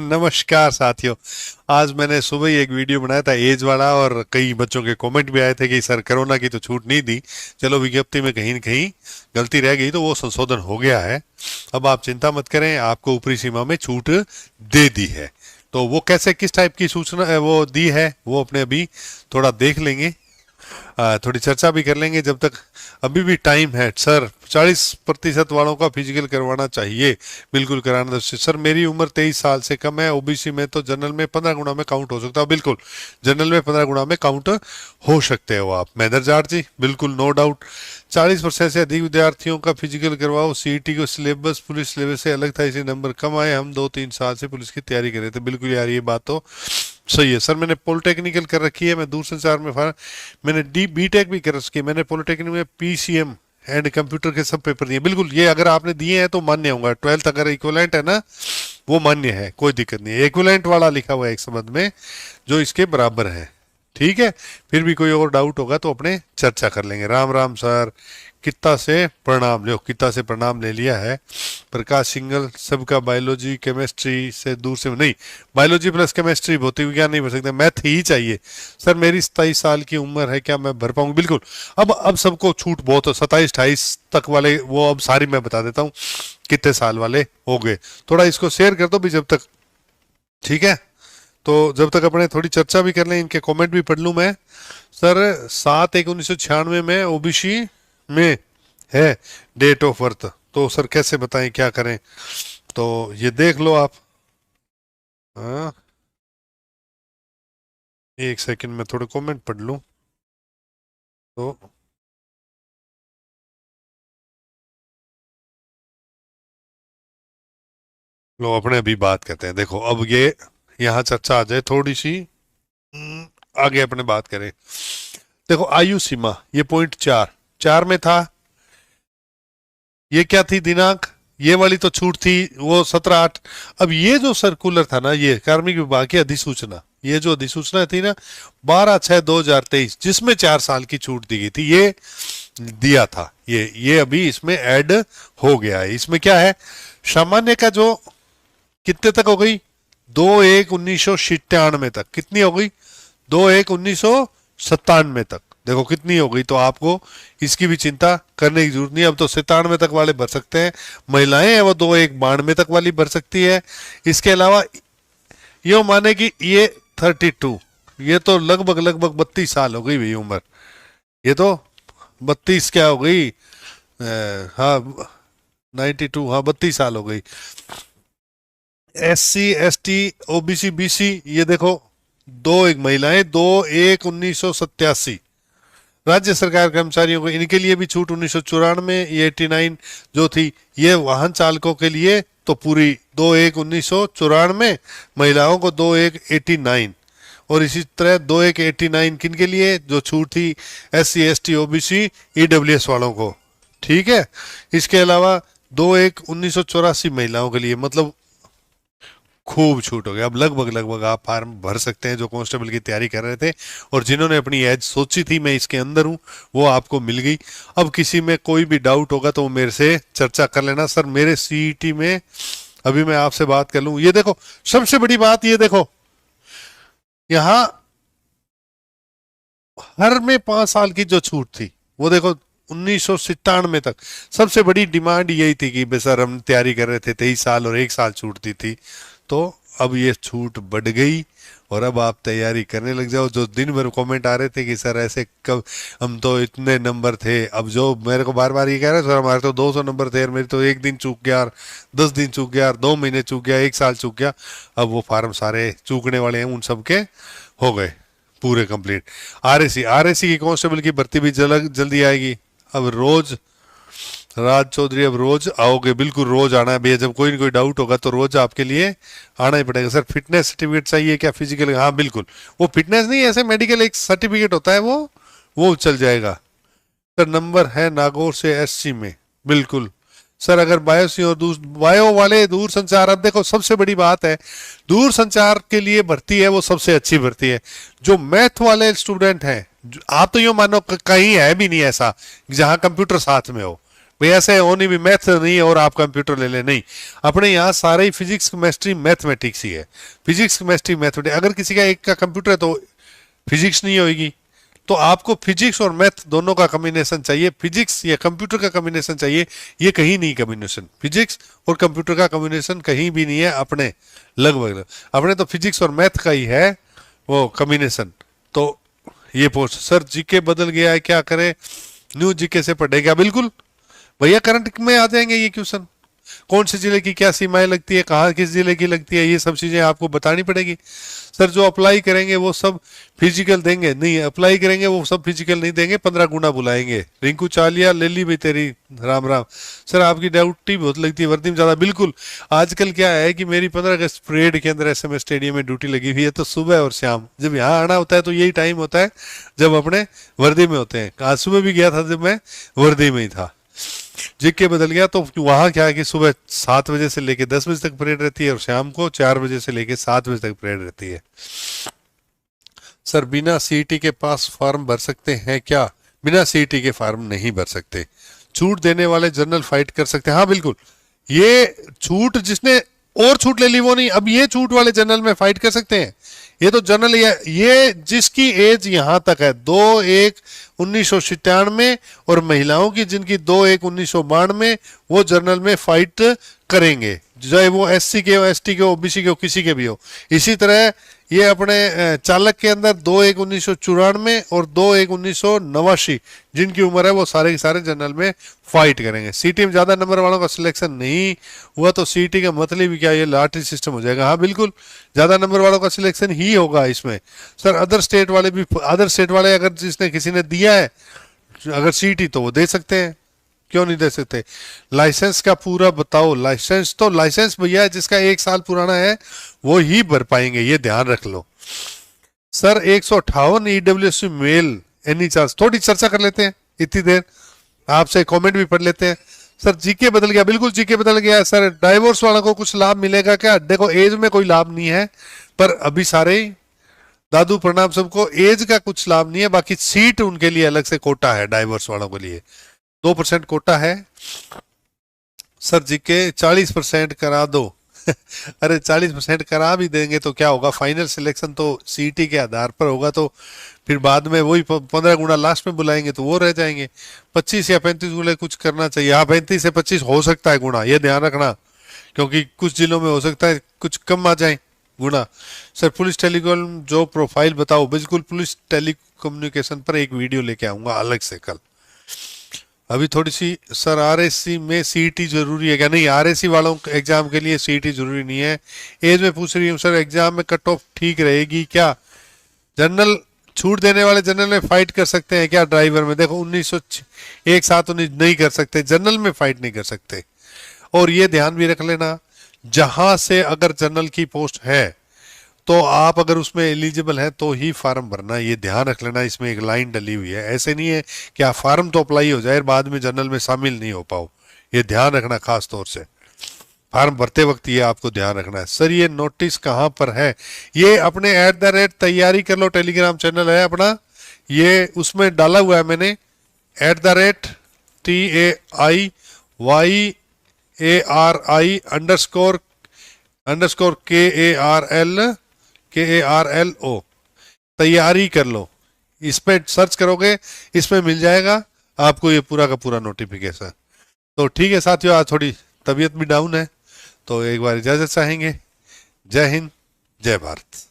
नमस्कार साथियों। आज मैंने सुबह ही एक वीडियो बनाया था एज वाला, और कई बच्चों के कमेंट भी आए थे कि सर कोरोना की तो छूट नहीं दी, चलो विज्ञप्ति में कहीं न कहीं गलती रह गई तो वो संशोधन हो गया है। अब आप चिंता मत करें, आपको ऊपरी सीमा में छूट दे दी है। तो वो कैसे, किस टाइप की सूचना वो दी है, वो अपने अभी थोड़ा देख लेंगे, थोड़ी चर्चा भी कर लेंगे। जब तक अभी भी टाइम है सर, 40% वालों का फिजिकल करवाना चाहिए, बिल्कुल कराना दो। सर मेरी उम्र 23 साल से कम है, ओबीसी में तो जनरल में 15 गुना में काउंट हो सकता है। बिल्कुल, जनरल में 15 गुना में काउंट हो सकते हो आप महेंद्र जाट जी, बिल्कुल नो डाउट। 40% से अधिक विद्यार्थियों का फिजिकल करवाओ। सीईटी को सिलेबस पुलिस सिलेबस से अलग था, इसी नंबर कम आए। हम 2-3 साल से पुलिस की तैयारी कर रहे थे। बिल्कुल यार, ये बात तो सही है सर। मैंने पॉलिटेक्निकल कर रखी है, मैं दूरसंचार में मैंने डी बीटेक भी कर रखी है। मैंने पॉलिटेक्निक में पीसीएम एंड कंप्यूटर के सब पेपर दिए। बिल्कुल, ये अगर आपने दिए हैं तो मान्य होगा। 12th अगर इक्विवेलेंट है ना, वो मान्य है, कोई दिक्कत नहीं है। इक्विवेलेंट वाला लिखा हुआ है एक शब्द में, जो इसके बराबर है। ठीक है, फिर भी कोई और डाउट होगा तो अपने चर्चा कर लेंगे। राम राम सर, कित्ता से प्रणाम। लो, कित्ता से प्रणाम ले लिया है। प्रकाश सिंगल, सबका बायोलॉजी केमिस्ट्री से दूर से नहीं, बायोलॉजी प्लस केमिस्ट्री भौतिक विज्ञान नहीं भर सकते, मैथ ही चाहिए। सर मेरी 27 साल की उम्र है, क्या मैं भर पाऊंगी? बिल्कुल। अब सबको छूट बहुत हो, 27-28 तक वाले वो अब सारी मैं बता देता हूँ कितने साल वाले हो गए। थोड़ा इसको शेयर कर दो भी जब तक, ठीक है? तो जब तक अपने थोड़ी चर्चा भी कर लें, इनके कमेंट भी पढ़ लूं मैं। सर 7/1/1996 में ओबीसी में है डेट ऑफ बर्थ, तो सर कैसे बताएं, क्या करें? तो ये देख लो आप। हाँ, एक सेकंड में थोड़े कमेंट पढ़ लूं। तो लो, अपने अभी बात करते हैं। देखो अब ये यहाँ चर्चा आ जाए थोड़ी सी, आगे अपने बात करें। देखो आयु सीमा, ये पॉइंट 4 में था। ये क्या थी दिनांक? ये वाली तो छूट थी वो 17/8। अब ये जो सर्कुलर था ना, ये कार्मिक विभाग की अधिसूचना, ये जो अधिसूचना थी ना 12/6/2023, जिसमें 4 साल की छूट दी गई थी, ये दिया था। ये अभी इसमें ऐड हो गया है। इसमें क्या है, सामान्य का जो कितने तक हो गई, 2/1/1997 तक। कितनी हो गई? 2/1/1997 तक। देखो कितनी हो गई, तो आपको इसकी भी चिंता करने की जरूरत नहीं। अब तो 97 तक वाले भर सकते हैं। महिलाएं हैं वो 2/1/92 तक वाली भर सकती है। इसके अलावा ये माने कि ये 32, ये तो लगभग लगभग 32 साल हो गई भाई उम्र। ये तो 32 क्या हो गई, हाँ 92, हाँ 32 साल हो गई। SC ST OBC BC, ये देखो 2/1 महिलाएं, 2/1/1987। राज्य सरकार कर्मचारियों को, इनके लिए भी छूट 1994। ये 89 जो थी, ये वाहन चालकों के लिए तो पूरी 2/1/1994। महिलाओं को 2/1/89। और इसी तरह 2/1/89 किन के लिए जो छूट थी, SC ST OBC EWS वालों को। ठीक है, इसके अलावा 2/1/1984 महिलाओं के लिए, मतलब खूब छूट हो गया। अब लगभग लगभग आप फार्म भर सकते हैं जो कांस्टेबल की तैयारी कर रहे थे, और जिन्होंने अपनी एज सोची थी मैं इसके अंदर हूं, वो आपको मिल गई। अब किसी में कोई भी डाउट होगा तो वो मेरे से चर्चा कर लेना। सर मेरे सीईटी में अभी मैं आपसे बात कर लूं, ये देखो सबसे बड़ी बात, ये देखो यहां हर में 5 साल की जो छूट थी, वो देखो 1997 तक। सबसे बड़ी डिमांड यही थी कि सर हम तैयारी कर रहे थे, 23 साल और 1 साल छूटती थी। तो अब ये छूट बढ़ गई, और अब आप तैयारी करने लग जाओ। जो दिन भर कमेंट आ रहे थे कि सर ऐसे कब, हम तो इतने नंबर थे। अब जो मेरे को बार बार ये कह रहे सर हमारे तो 200 नंबर थे, और मेरी तो 1 दिन चूक गया, और 10 दिन चूक गया, और 2 महीने चूक गया, 1 साल चूक गया। अब वो फार्म सारे चूकने वाले हैं, उन सबके हो गए पूरे कंप्लीट। आरएसी की कांस्टेबल की भर्ती भी जल्दी आएगी। अब रोज, राज चौधरी अब रोज आओगे, बिल्कुल रोज आना है भैया। जब कोई ना कोई डाउट होगा तो रोज आपके लिए आना ही पड़ेगा। सर फिटनेस सर्टिफिकेट चाहिए क्या फिजिकल? हाँ बिल्कुल, वो फिटनेस नहीं, ऐसे मेडिकल एक सर्टिफिकेट होता है, वो चल जाएगा। सर नंबर है नागौर से SC में, बिल्कुल। सर अगर बायो और बायो वाले दूर संचार, अब देखो सबसे बड़ी बात है, दूर संचार के लिए भर्ती है वो सबसे अच्छी भर्ती है। जो मैथ वाले स्टूडेंट हैं, आप तो यूं मानो कहीं है भी नहीं ऐसा जहां कंप्यूटर साथ में हो। भाई ऐसे होनी भी मैथ नहीं है और आप कंप्यूटर ले ले, नहीं। अपने यहाँ सारे ही फिजिक्स केमिस्ट्री मैथमेटिक्स ही है। फिजिक्स केमिस्ट्री मैथमेटिक्स, अगर किसी का एक का कंप्यूटर है तो फिजिक्स नहीं होगी, तो आपको फिजिक्स और मैथ दोनों का कॉम्बिनेशन चाहिए। फिजिक्स या कंप्यूटर का कॉम्बिनेशन चाहिए, ये कहीं नहीं कॉम्बिनेशन। फिजिक्स और कंप्यूटर का कॉम्बिनेशन कहीं भी नहीं है अपने, लगभग अपने तो फिजिक्स और मैथ का ही है वो कॉम्बिनेशन। तो ये पोस्ट सर जीके बदल गया है क्या करें, न्यू जीके से पढ़ेगा? बिल्कुल भैया, करंट में आ जाएंगे ये क्वेश्चन। कौन से जिले की क्या सीमाएं लगती है, कहाँ किस जिले की लगती है, ये सब चीजें आपको बतानी पड़ेगी। सर जो अप्लाई करेंगे वो सब फिजिकल देंगे? नहीं, अप्लाई करेंगे वो सब फिजिकल नहीं देंगे, 15 गुना बुलाएंगे। रिंकू चालिया ले ली भाई तेरी, राम राम। सर आपकी ड्यूटी बहुत लगती है वर्दी में ज्यादा। बिल्कुल, आजकल क्या है कि मेरी 15 अगस्त परेड के अंदर SMS स्टेडियम में ड्यूटी लगी हुई है, तो सुबह और शाम जब यहाँ आना होता है तो यही टाइम होता है जब अपने वर्दी में होते हैं। आज सुबह भी गया था जब मैं वर्दी में ही था। जीके बदल गया तो वहां क्या है कि सुबह 7 बजे से लेके 10 बजे तक परेड रहती है और शाम को 4 बजे से लेके 7 बजे तक परेड रहती है। सर बिना सीईटी के पास फॉर्म भर सकते हैं क्या? बिना सीईटी के फॉर्म नहीं भर सकते। छूट देने वाले जनरल फाइट कर सकते हैं, हाँ बिल्कुल। ये छूट जिसने और छूट ले ली वो नहीं, अब ये छूट वाले जनरल में फाइट कर सकते हैं। ये तो जनरल, ये जिसकी एज यहां तक है 2/1/1997 और महिलाओं की जिनकी 2/1/1992, वो जनरल में फाइट करेंगे, चाहे वो SC के हो, ST के हो, OBC के हो, किसी के भी हो। इसी तरह ये अपने चालक के अंदर 2/1/1994 और 2/1/1989 जिनकी उम्र है वो सारे के सारे जनरल में फाइट करेंगे। सीटी में ज्यादा नंबर वालों का सिलेक्शन नहीं हुआ तो सीटी का मतलब क्या ये लॉटरी सिस्टम हो जाएगा? हाँ बिल्कुल, ज्यादा नंबर वालों का सिलेक्शन ही होगा इसमें। सर अदर स्टेट वाले भी, अदर स्टेट वाले अगर जिसने किसी ने दिया है अगर सीटी तो वो दे सकते हैं, क्यों नहीं दे सकते? लाइसेंस का पूरा बताओ। लाइसेंस तो लाइसेंस भैया जिसका 1 साल पुराना है वो ही भर पाएंगे, ये ध्यान रख लो। सर 158 EWS मेल एनी चार्ज, थोड़ी चर्चा कर लेते हैं इतनी देर, आपसे कमेंट भी पढ़ लेते हैं। सर जीके बदल गया, बिल्कुल जीके बदल गया है। सर डाइवोर्स वालों को कुछ लाभ मिलेगा क्या? देखो एज में कोई लाभ नहीं है, पर अभी सारे दादू प्रणाम सबको एज का कुछ लाभ नहीं है, बाकी सीट उनके लिए अलग से कोटा है, डाइवोर्स वालों के लिए 2% कोटा है। सर जीके 40% करा दो अरे 40% करा भी देंगे तो क्या होगा, फाइनल सिलेक्शन तो सीटी के आधार पर होगा, तो फिर बाद में वही 15 गुना लास्ट में बुलाएंगे तो वो रह जाएंगे। 25 या 35 गुना कुछ करना चाहिए। हाँ 35 से 25 हो सकता है गुना, ये ध्यान रखना, क्योंकि कुछ जिलों में हो सकता है कुछ कम आ जाए गुना। सर पुलिस टेलीकॉम जो प्रोफाइल बताओ, बिल्कुल पुलिस टेलीकम्युनिकेशन पर एक वीडियो लेके आऊंगा अलग से कल। अभी थोड़ी सी सर RSC में सीईटी जरूरी है क्या? नहीं, RSC वालों एग्जाम के लिए सीईटी जरूरी नहीं है। एज में पूछ रही हूँ सर, एग्जाम में कट ऑफ ठीक रहेगी क्या? जनरल छूट देने वाले जनरल में फाइट कर सकते हैं क्या? ड्राइवर में देखो 1919 नहीं कर सकते, जनरल में फाइट नहीं कर सकते। और ये ध्यान भी रख लेना, जहां से अगर जनरल की पोस्ट है तो आप अगर उसमें एलिजिबल है तो ही फार्म भरना, ये ध्यान रख लेना। इसमें एक लाइन डली हुई है, ऐसे नहीं है कि आप फार्म तो अप्लाई हो जाए बाद में जनरल में शामिल नहीं हो पाओ, ये ध्यान रखना खास तौर से फार्म भरते वक्त, ये आपको ध्यान रखना है। सर ये नोटिस कहाँ पर है? ये अपने @तैयारी कर लो टेलीग्राम चैनल है अपना, ये उसमें डाला हुआ है मैंने, @TAIYARI_KARLO तैयारी कर लो, इस पे सर्च करोगे इसमें मिल जाएगा आपको ये पूरा का पूरा नोटिफिकेशन। तो ठीक है साथियों, आज थोड़ी तबीयत भी डाउन है तो एक बार इजाजत चाहेंगे। जय हिंद, जय भारत।